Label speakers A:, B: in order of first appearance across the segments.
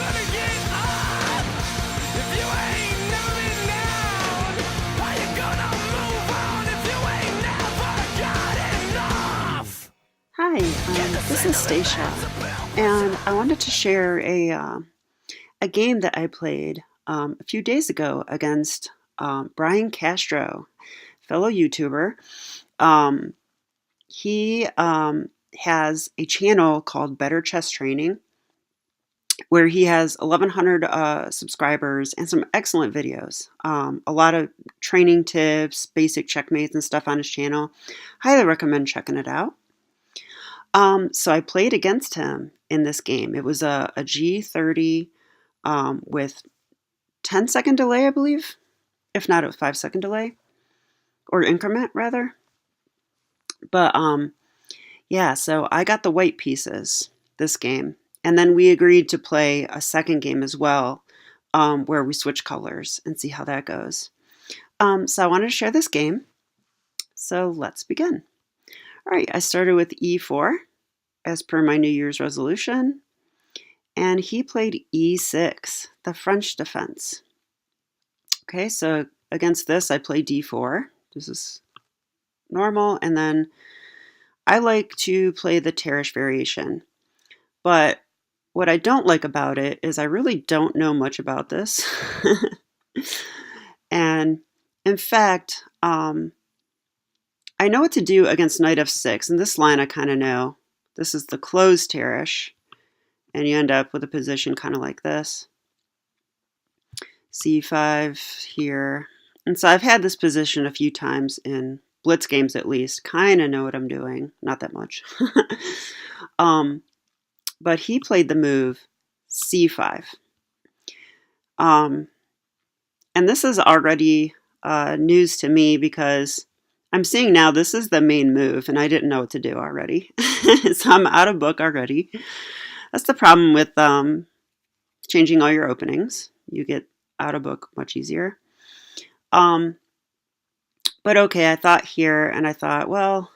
A: Hi, this is Stacia, and I wanted to share a game that I played a few days ago against Bryan Castro, fellow YouTuber. Um, he has a channel called Better Chess Training, where he has 1,100 subscribers and some excellent videos. A lot of training tips, basic checkmates, and stuff on his channel. Highly recommend checking it out. So I played against him in this game. It was a G30 with 10-second delay, I believe. If not, it was 5-second delay or increment rather. But yeah, so I got the white pieces this game, and then we agreed to play a second game as well, where we switch colors and see how that goes. So I wanted to share this game. So let's begin. All right, I started with E4 as per my New Year's resolution, and he played E6, the French defense. Okay, so against this, I play D4. This is normal, and then I like to play the Terrace variation. But what I don't like about it is I really don't know much about this. And in fact, I know what to do against knight f6, and this line I kind of know. This is the closed Terrace, and you end up with a position kind of like this. C5 here. And so I've had this position a few times in blitz games at least. Kind of know what I'm doing. Not that much. But he played the move C5. And this is already news to me because I'm seeing now this is the main move, and I didn't know what to do already. So I'm out of book already. That's the problem with changing all your openings. You get out of book much easier. But okay, I thought here, and I thought, well,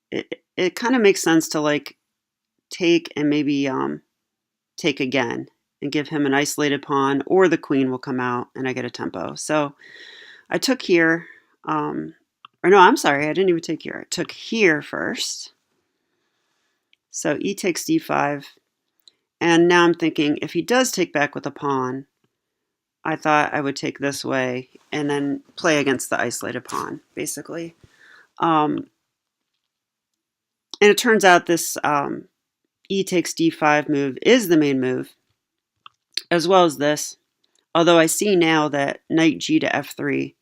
A: it kind of makes sense to like take and maybe take again and give him an isolated pawn, or the queen will come out and I get a tempo. So I took here, or no, I'm sorry, I didn't even take here. I took here first. So e takes d5, and now I'm thinking if he does take back with a pawn, I thought I would take this way and then play against the isolated pawn, basically. And it turns out this e takes d5 move is the main move, as well as this. Although I see now that knight g to f3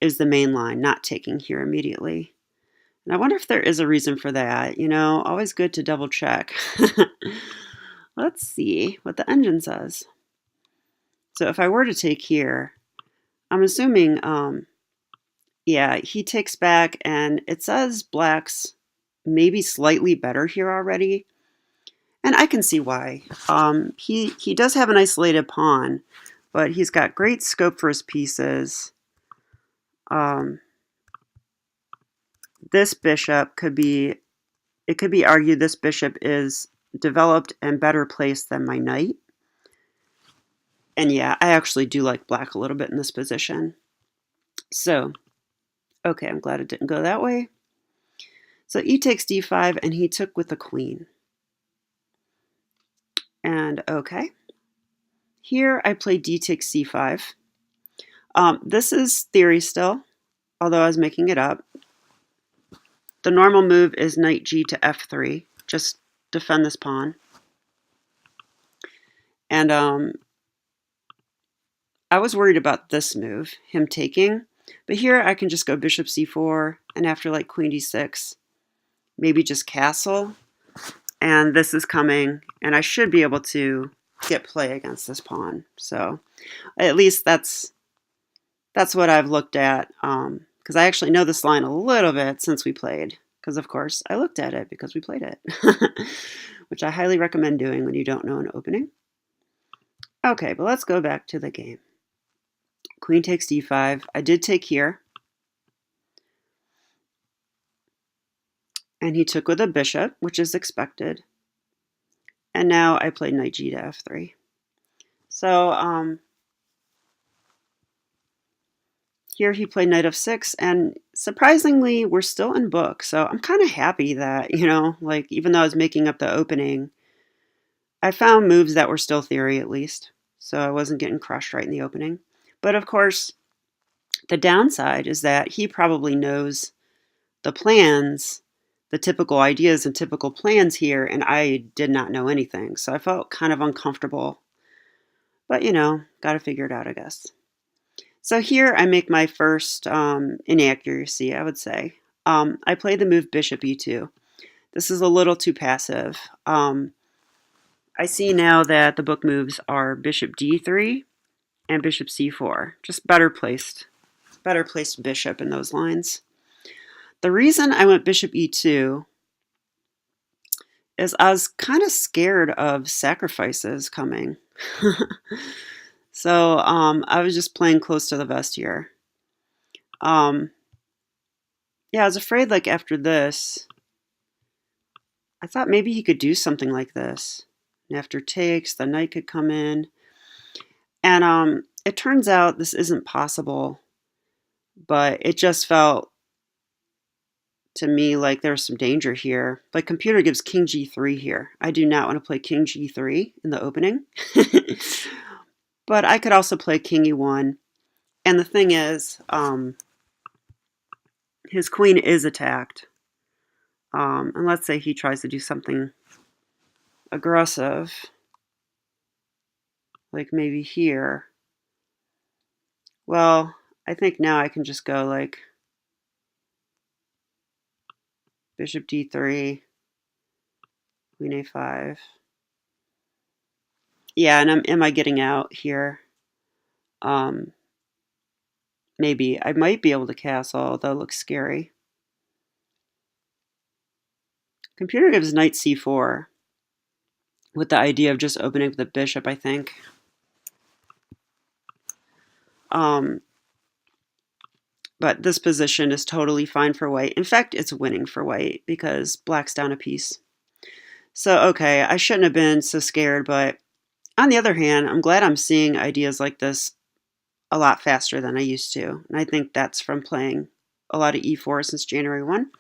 A: is the main line, not taking here immediately. And I wonder if there is a reason for that. You know, always good to double check. Let's see what the engine says. So if I were to take here, I'm assuming, yeah, he takes back, and it says black's maybe slightly better here already. And I can see why. He does have an isolated pawn, but he's got great scope for his pieces. This bishop could be argued this bishop is developed and better placed than my knight. And yeah, I actually do like black a little bit in this position. So, okay, I'm glad it didn't go that way. So e takes d5, and he took with the queen. And okay. Here I play d takes c5. This is theory still, although I was making it up. The normal move is knight g to f3. Just defend this pawn. And I was worried about this move, him taking. But here I can just go bishop c4, and after like queen d6, maybe just castle. And this is coming, and I should be able to get play against this pawn. So at least that's what I've looked at, because I actually know this line a little bit since we played, because of course I looked at it because we played it, which I highly recommend doing when you don't know an opening. Okay, but let's go back to the game. Queen takes d5. I did take here, and he took with a bishop, which is expected. And now I played knight g to f3. So here he played knight f6, and surprisingly, we're still in book. So I'm kind of happy that, like even though I was making up the opening, I found moves that were still theory at least. So I wasn't getting crushed right in the opening. But of course, the downside is that he probably knows the plans, the typical ideas and typical plans here, and I did not know anything. So I felt kind of uncomfortable. But, got to figure it out, I guess. So here I make my first inaccuracy, I would say. I play the move bishop e2. This is a little too passive. I see now that the book moves are bishop d3 and bishop c4. Just better placed bishop in those lines. The reason I went bishop e2 is I was kind of scared of sacrifices coming. So I was just playing close to the vest here. Yeah, I was afraid like after this, I thought maybe he could do something like this. And after takes, the knight could come in. And it turns out this isn't possible, but it just felt to me like there was some danger here. Like computer gives king g3 here. I do not want to play king g3 in the opening. But I could also play king e1. And the thing is, his queen is attacked. And let's say he tries to do something aggressive, like maybe here. Well, I think now I can just go like bishop d3, queen a5. Yeah, and am I getting out here? Maybe. I might be able to castle. That looks scary. Computer gives knight c4 with the idea of just opening up the bishop, I think. But this position is totally fine for white. In fact, it's winning for white because black's down a piece. So, okay, I shouldn't have been so scared, but on the other hand, I'm glad I'm seeing ideas like this a lot faster than I used to. And I think that's from playing a lot of e4 since January 1.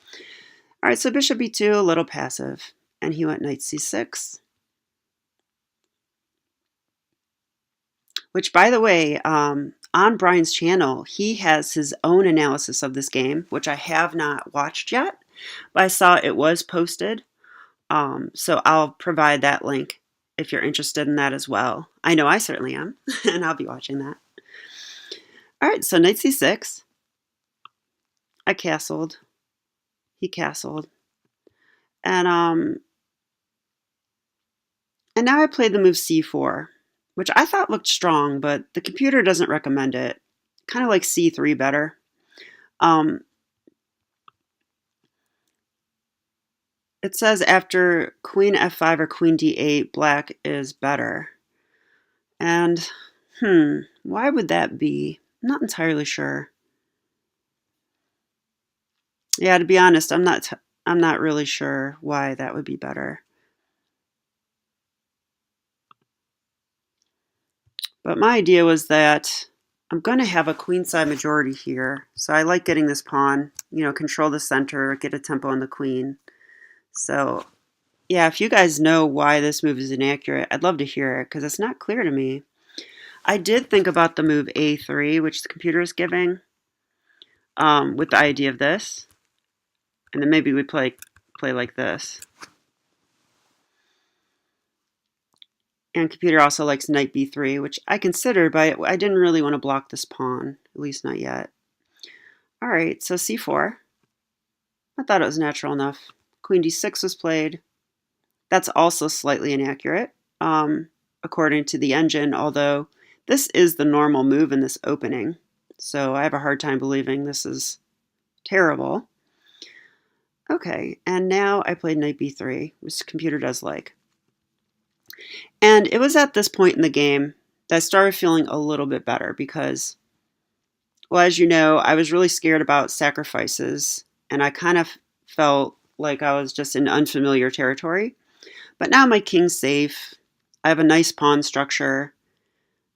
A: All right, so bishop e2, a little passive. And he went knight c6. Which, by the way, on Bryan's channel, he has his own analysis of this game, which I have not watched yet, but I saw it was posted. So I'll provide that link if you're interested in that as well. I know I certainly am, and I'll be watching that. All right, so knight c6. I castled. He castled. And now I played the move c4, which I thought looked strong, but the computer doesn't recommend it. Kind of like c3 better. It says after queen f5 or queen d8, black is better. And, why would that be? I'm not entirely sure. Yeah, to be honest, I'm not really sure why that would be better. But my idea was that I'm going to have a queenside majority here. So I like getting this pawn, control the center, get a tempo on the queen. So yeah, if you guys know why this move is inaccurate, I'd love to hear it because it's not clear to me. I did think about the move a3, which the computer is giving, with the idea of this. And then maybe we play like this. And computer also likes knight b3, which I considered, but I didn't really want to block this pawn, at least not yet. All right, so c4. I thought it was natural enough. Queen d6 was played. That's also slightly inaccurate, according to the engine, although this is the normal move in this opening. So I have a hard time believing this is terrible. Okay, and now I played knight b3, which the computer does like. And it was at this point in the game that I started feeling a little bit better because, well, as you know, I was really scared about sacrifices, and I kind of felt like I was just in unfamiliar territory. But now my king's safe. I have a nice pawn structure.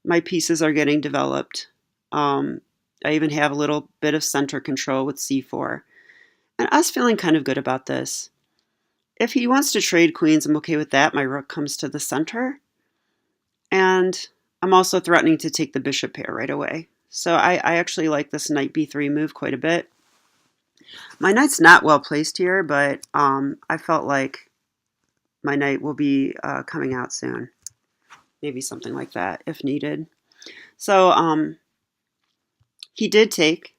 A: My pieces are getting developed. I even have a little bit of center control with c4. And I was feeling kind of good about this. If he wants to trade queens, I'm okay with that. My rook comes to the center. And I'm also threatening to take the bishop pair right away. So I actually like this knight b3 move quite a bit. My knight's not well placed here, but I felt like my knight will be coming out soon. Maybe something like that if needed. So he did take.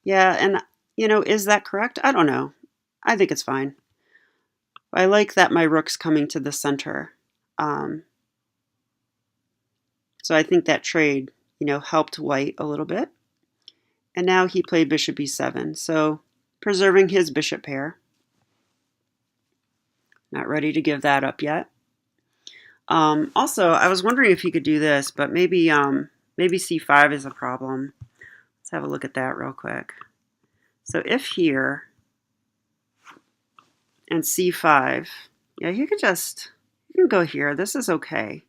A: Yeah, and is that correct? I don't know. I think it's fine. I like that my rook's coming to the center. So I think that trade, helped white a little bit. And now he played bishop e7, so preserving his bishop pair. Not ready to give that up yet. Also, I was wondering if he could do this, but maybe c5 is a problem. Let's have a look at that real quick. So if here and c5, yeah, you can go here. This is okay.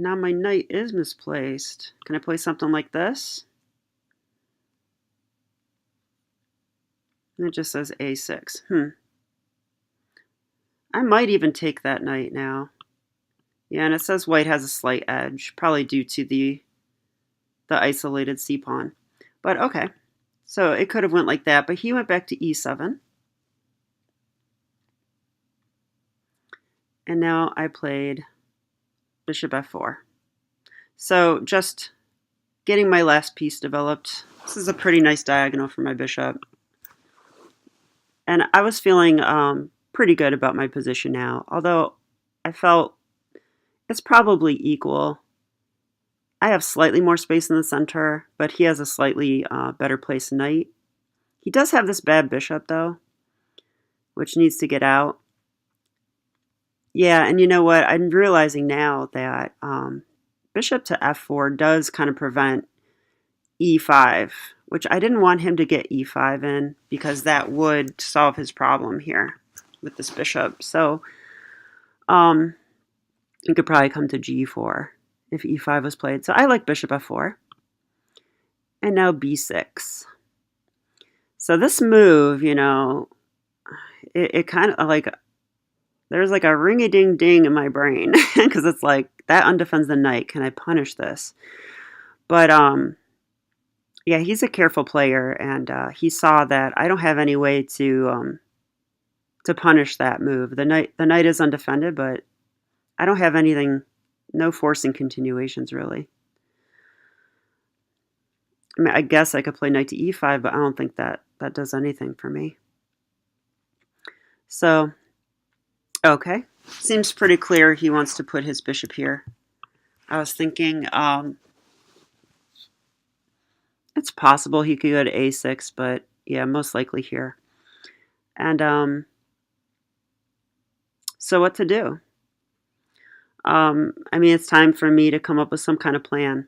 A: Now my knight is misplaced. Can I play something like this? And it just says a6. I might even take that knight now. Yeah, and it says white has a slight edge, probably due to the isolated c-pawn. But okay, so it could have went like that, but he went back to e7. And now I played bishop f4. So just getting my last piece developed. This is a pretty nice diagonal for my bishop. And I was feeling pretty good about my position now, although I felt it's probably equal. I have slightly more space in the center, but he has a slightly better placed knight. He does have this bad bishop, though, which needs to get out. Yeah, and you know what? I'm realizing now that bishop to f4 does kind of prevent e5, which I didn't want him to get e5 in because that would solve his problem here with this bishop. So he could probably come to g4 if e5 was played. So I like bishop f4. And now b6. So this move, it kind of like, there's like a ring-a-ding-ding in my brain because it's like, that undefends the knight. Can I punish this? But yeah, he's a careful player, and he saw that I don't have any way to punish that move. The knight is undefended, but I don't have anything, no forcing continuations really. I mean, I guess I could play knight to e5, but I don't think that does anything for me. So, okay, seems pretty clear he wants to put his bishop here. I was thinking it's possible he could go to a6, but yeah, most likely here. And so what to do? I mean, it's time for me to come up with some kind of plan.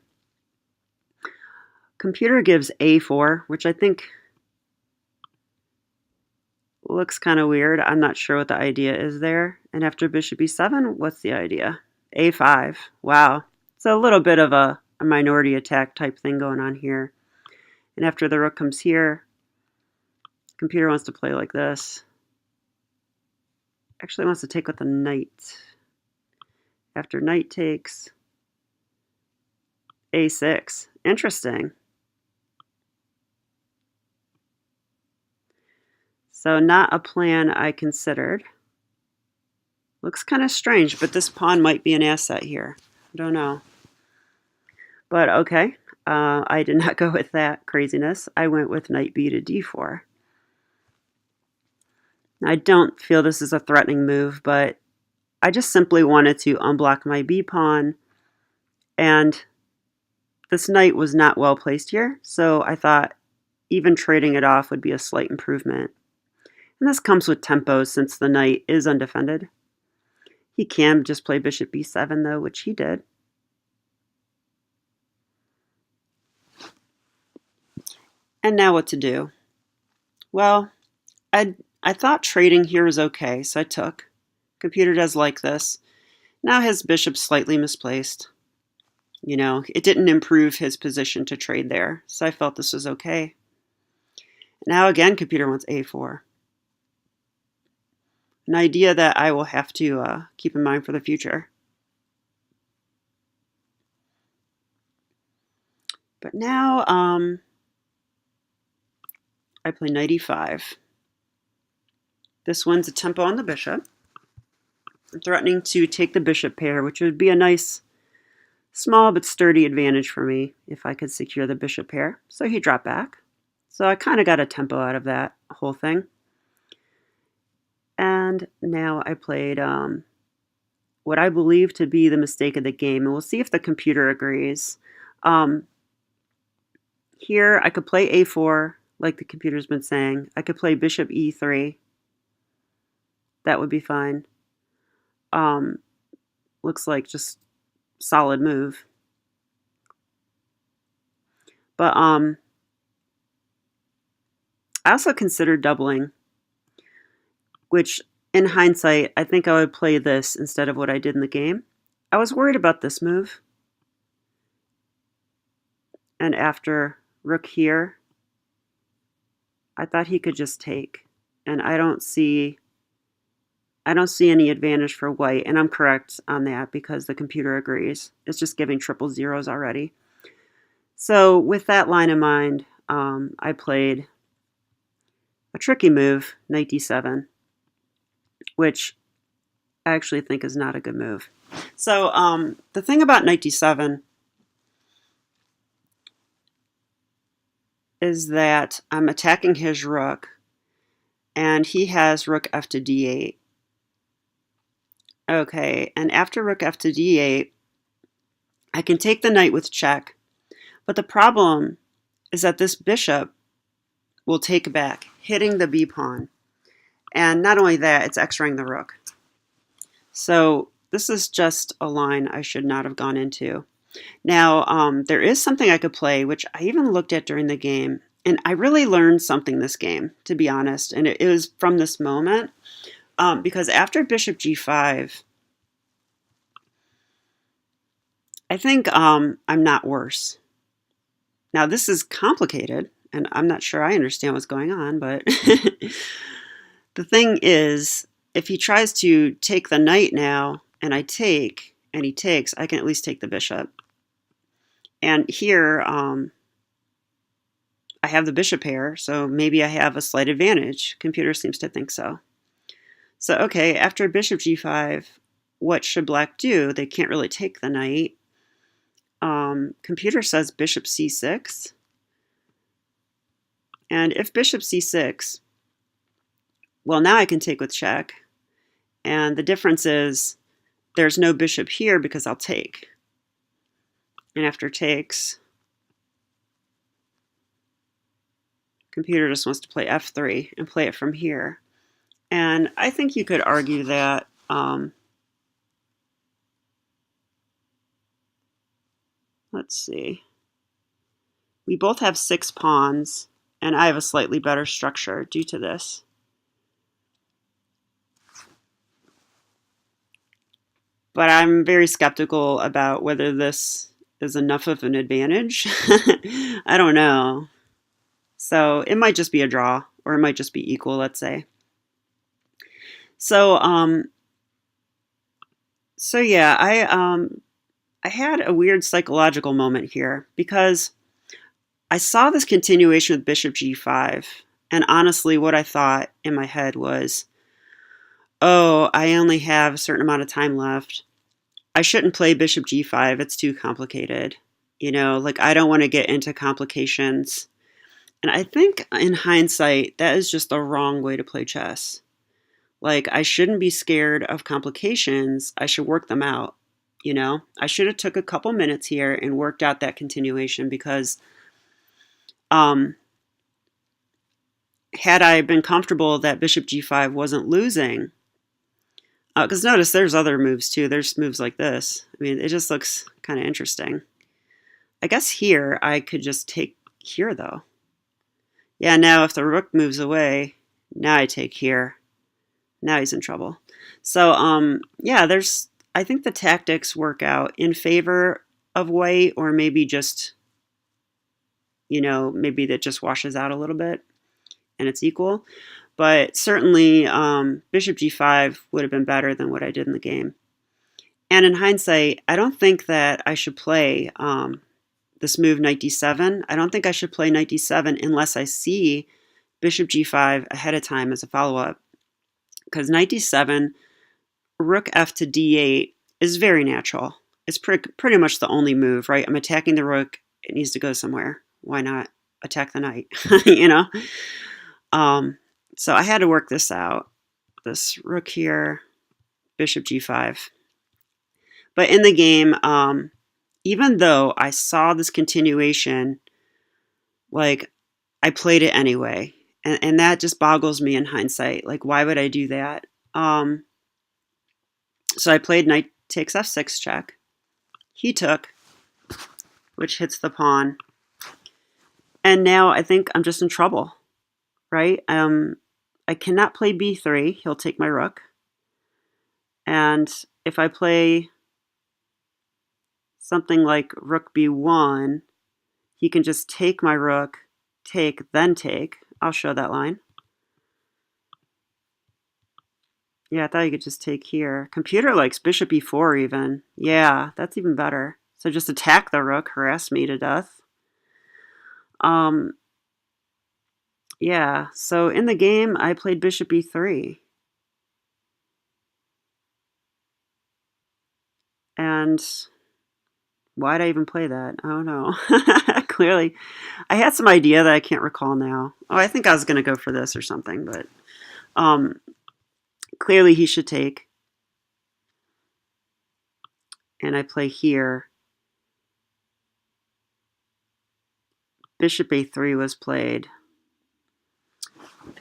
A: Computer gives a4, which I think looks kind of weird. I'm not sure what the idea is there. And after bishop e7, what's the idea? a5. Wow. It's a little bit of a minority attack type thing going on here. And after the rook comes here, computer wants to play like this. Actually wants to take with the knight. After knight takes, a6. Interesting. So not a plan I considered. Looks kind of strange, but this pawn might be an asset here. I don't know. But okay, I did not go with that craziness. I went with knight b to d4. I don't feel this is a threatening move, but I just simply wanted to unblock my b pawn, and this knight was not well placed here, so I thought even trading it off would be a slight improvement. And this comes with tempo since the knight is undefended. He can just play bishop b7 though, which he did. And now what to do? Well, I thought trading here was okay, so I took. Computer does like this. Now his bishop's slightly misplaced. You know, it didn't improve his position to trade there, so I felt this was okay. Now again, computer wants a4. An idea that I will have to keep in mind for the future. But now I play knight e5. This wins a tempo on the bishop. I'm threatening to take the bishop pair, which would be a nice, small but sturdy advantage for me if I could secure the bishop pair. So he dropped back. So I kind of got a tempo out of that whole thing. And now I played what I believe to be the mistake of the game, and we'll see if the computer agrees. Here I could play a4, like the computer's been saying. I could play bishop e3. That would be fine. Looks like just solid move. But I also considered doubling, which in hindsight, I think I would play this instead of what I did in the game. I was worried about this move. And after rook here, I thought he could just take. And I don't see any advantage for white, and I'm correct on that because the computer agrees. It's just giving triple zeros already. So with that line in mind, I played a tricky move, knight d7, which I actually think is not a good move. So the thing about knight d7 is that I'm attacking his rook, and he has rook f to d8. Okay, and after rook f to d8, I can take the knight with check, but the problem is that this bishop will take back, hitting the b pawn. And not only that, it's x-raying the rook. So this is just a line I should not have gone into. Now, there is something I could play, which I even looked at during the game, and I really learned something this game, to be honest, and it was from this moment, because after bishop g5, I think I'm not worse. Now, this is complicated, and I'm not sure I understand what's going on, but the thing is, if he tries to take the knight now, and I take, and he takes, I can at least take the bishop. And here, I have the bishop pair, so maybe I have a slight advantage. Computer seems to think so. So, okay, after bishop g5, what should black do? They can't really take the knight. Computer says bishop c6. And if bishop c6, well, now I can take with check. And the difference is there's no bishop here because I'll take. And after takes, computer just wants to play f3 and play it from here. And I think you could argue that let's see. We both have 6 pawns, and I have a slightly better structure due to this. But I'm very skeptical about whether this is enough of an advantage. I don't know. So it might just be a draw, or it might just be equal, let's say. So yeah, I had a weird psychological moment here because I saw this continuation with bishop g5, and honestly what I thought in my head was, oh, I only have a certain amount of time left. I shouldn't play bishop g5, it's too complicated. You know, like I don't want to get into complications. And I think in hindsight, that is just the wrong way to play chess. Like I shouldn't be scared of complications, I should work them out. You know, I should have took a couple minutes here and worked out that continuation because had I been comfortable that bishop g5 wasn't losing, because notice there's other moves too. There's moves like this. I mean, it just looks kind of interesting. I guess here I could just take here though. Yeah, now if the rook moves away, Now I take here. Now he's in trouble. So, yeah, I think the tactics work out in favor of white, or maybe just, maybe that just washes out a little bit and it's equal. But certainly, bishop g5 would have been better than what I did in the game. And in hindsight, I don't think that I should play this move knight d7. I don't think I should play knight d7 unless I see bishop g5 ahead of time as a follow-up. Because knight d7, rook f to d8 is very natural. It's pretty much the only move, right? I'm attacking the rook. It needs to go somewhere. Why not attack the knight, So I had to work this out. This rook here, bishop g5. But in the game, even though I saw this continuation, like, I played it anyway. And that just boggles me in hindsight. Like, why would I do that? So I played knight takes f6 check. He took, which hits the pawn. And now I think I'm just in trouble, right? I cannot play b3. He'll take my rook. And if I play something like rook b1, he can just take my rook, take, then take. I'll show that line. Yeah, I thought you could just take here. Computer likes bishop e4 even. Yeah, that's even better. So just attack the rook, harass me to death. Yeah, so in the game, I played bishop e3. And why'd I even play that? I don't know. Clearly, I had some idea that I can't recall now. Oh, I think I was going to go for this or something, but clearly he should take. And I play here. Bishop a3 was played.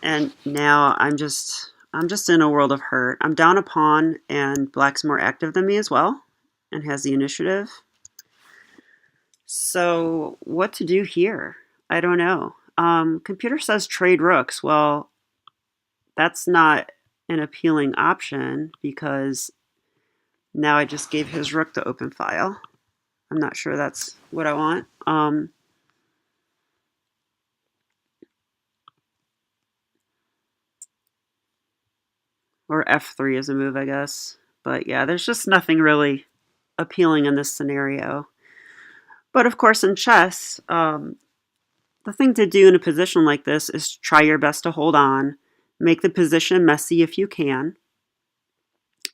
A: And now I'm just in a world of hurt. I'm down a pawn, and black's more active than me as well and has the initiative. So what to do here? I don't know. Computer says trade rooks. Well, that's not an appealing option because now I just gave his rook the open file. I'm not sure that's what I want. Or f3 is a move, I guess. But yeah, there's just nothing really appealing in this scenario. But of course, in chess, the thing to do in a position like this is try your best to hold on, make the position messy if you can,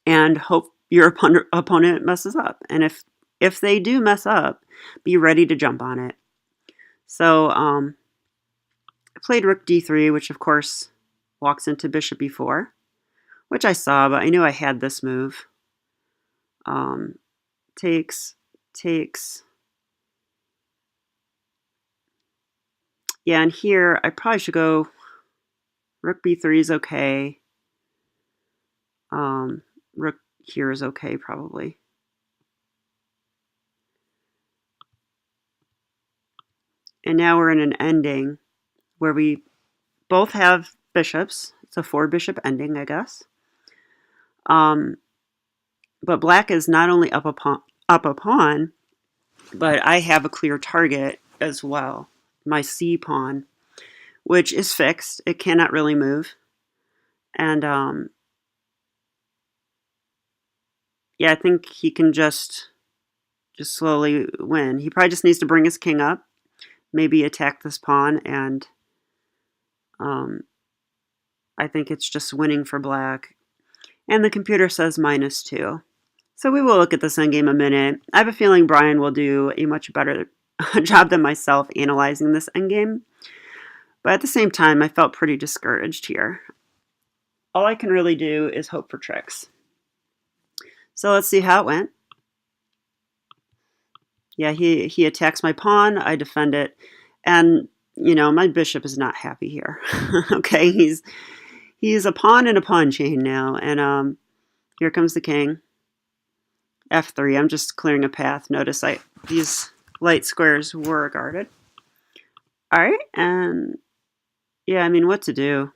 A: and hope your opponent messes up. And if they do mess up, be ready to jump on it. So I played rook d3, which of course walks into bishop e4, which I saw, but I knew I had this move. Takes. Yeah, and here I probably should go rook b3 is okay. Rook here is okay, probably. And now we're in an ending where we both have bishops. It's a 4-bishop ending, I guess. But black is not only up a pawn, but I have a clear target as well. My c pawn, which is fixed. It cannot really move. And yeah, I think he can just slowly win. He probably just needs to bring his king up, maybe attack this pawn, and I think it's just winning for black. And the computer says -2. So we will look at this endgame in a minute. I have a feeling Bryan will do a much better job than myself analyzing this endgame. But at the same time, I felt pretty discouraged here. All I can really do is hope for tricks. So let's see how it went. Yeah, he attacks my pawn. I defend it. And, my bishop is not happy here. Okay, he's a pawn in a pawn chain now. And here comes the king. f3. I'm just clearing a path. Notice these light squares were guarded. All right, and yeah, I mean, what to do?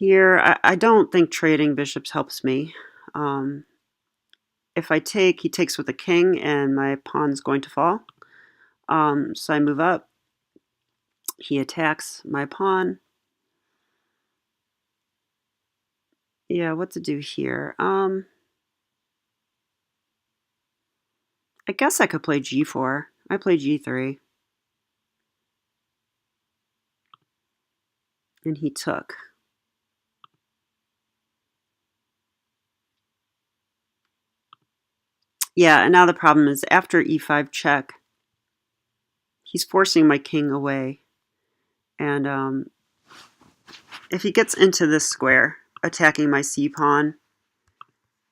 A: Here, I don't think trading bishops helps me. If I take, he takes with a king, and my pawn's going to fall. So I move up. He attacks my pawn. Yeah, what to do here? I guess I could play g4. I play g3. And he took. Yeah, and now the problem is after e5 check, he's forcing my king away. And if he gets into this square, attacking my c-pawn,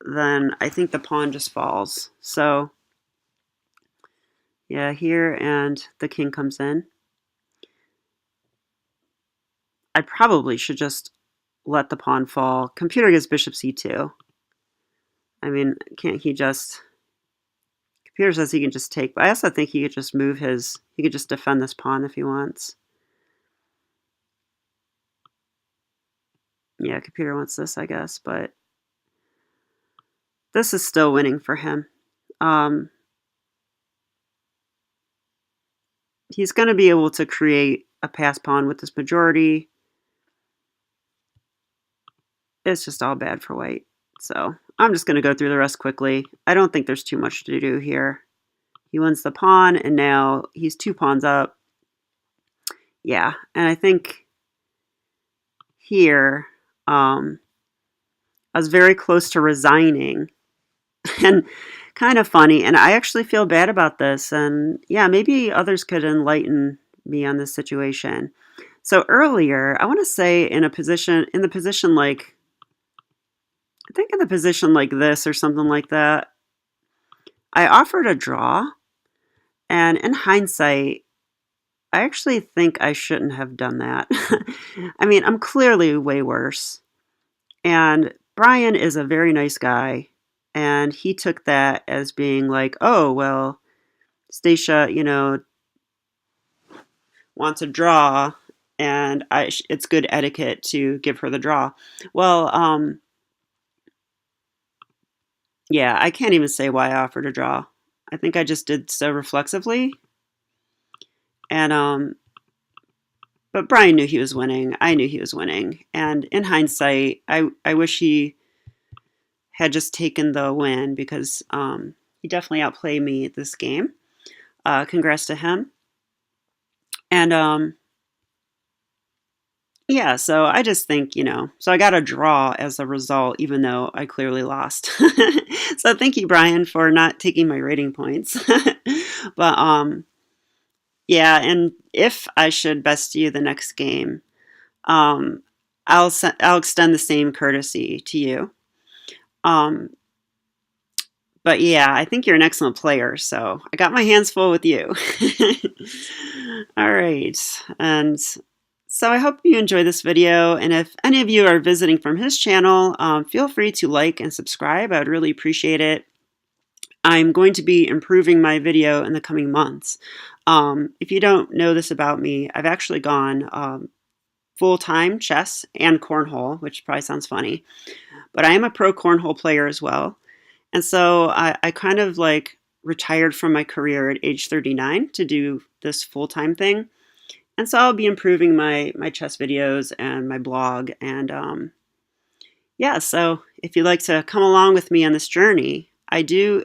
A: then I think the pawn just falls. So, yeah, here, and the king comes in. I probably should just let the pawn fall. Computer gets bishop c2. I mean, can't he just... Computer says he can just take, but I also think he could just move his... He could just defend this pawn if he wants. Yeah, computer wants this, I guess, but this is still winning for him. He's going to be able to create a pass pawn with this majority. It's just all bad for white. So I'm just going to go through the rest quickly. I don't think there's too much to do here. He wins the pawn, and now he's 2 pawns up. Yeah, and I think here I was very close to resigning. And kind of funny, and I actually feel bad about this, and yeah, maybe others could enlighten me on this situation. So earlier, I want to say in the position like, I think in the position like this or something like that, I offered a draw, and in hindsight, I actually think I shouldn't have done that. I mean, I'm clearly way worse, and Bryan is a very nice guy, and he took that as being like, oh, well, Stacia, wants a draw, and it's good etiquette to give her the draw. Well, yeah, I can't even say why I offered a draw. I think I just did so reflexively. And, but Bryan knew he was winning. I knew he was winning. And in hindsight, I wish he had just taken the win, because he definitely outplayed me this game. Congrats to him. And yeah, so I just think, so I got a draw as a result, even though I clearly lost. So thank you, Bryan, for not taking my rating points. But yeah, and if I should best you the next game, I'll extend the same courtesy to you. But yeah, I think you're an excellent player, so I got my hands full with you. All right, and so I hope you enjoy this video, and if any of you are visiting from his channel, feel free to like and subscribe. I would really appreciate it. I'm going to be improving my video in the coming months. If you don't know this about me, I've actually gone full-time chess and cornhole, which probably sounds funny, but I am a pro cornhole player as well. And so I kind of like retired from my career at age 39 to do this full-time thing. And so I'll be improving my chess videos and my blog. And yeah, so if you'd like to come along with me on this journey, I do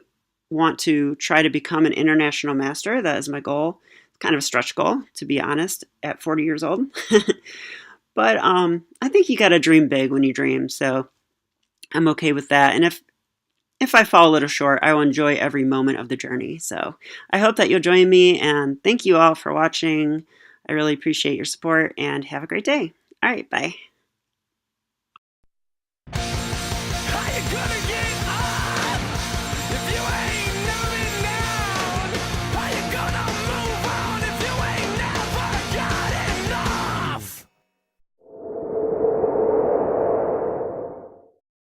A: want to try to become an international master. That is my goal. It's kind of a stretch goal, to be honest, at 40 years old. But I think you got to dream big when you dream. So I'm okay with that. And if I fall a little short, I will enjoy every moment of the journey. So I hope that you'll join me, and thank you all for watching. I really appreciate your support, and have a great day. All right, bye.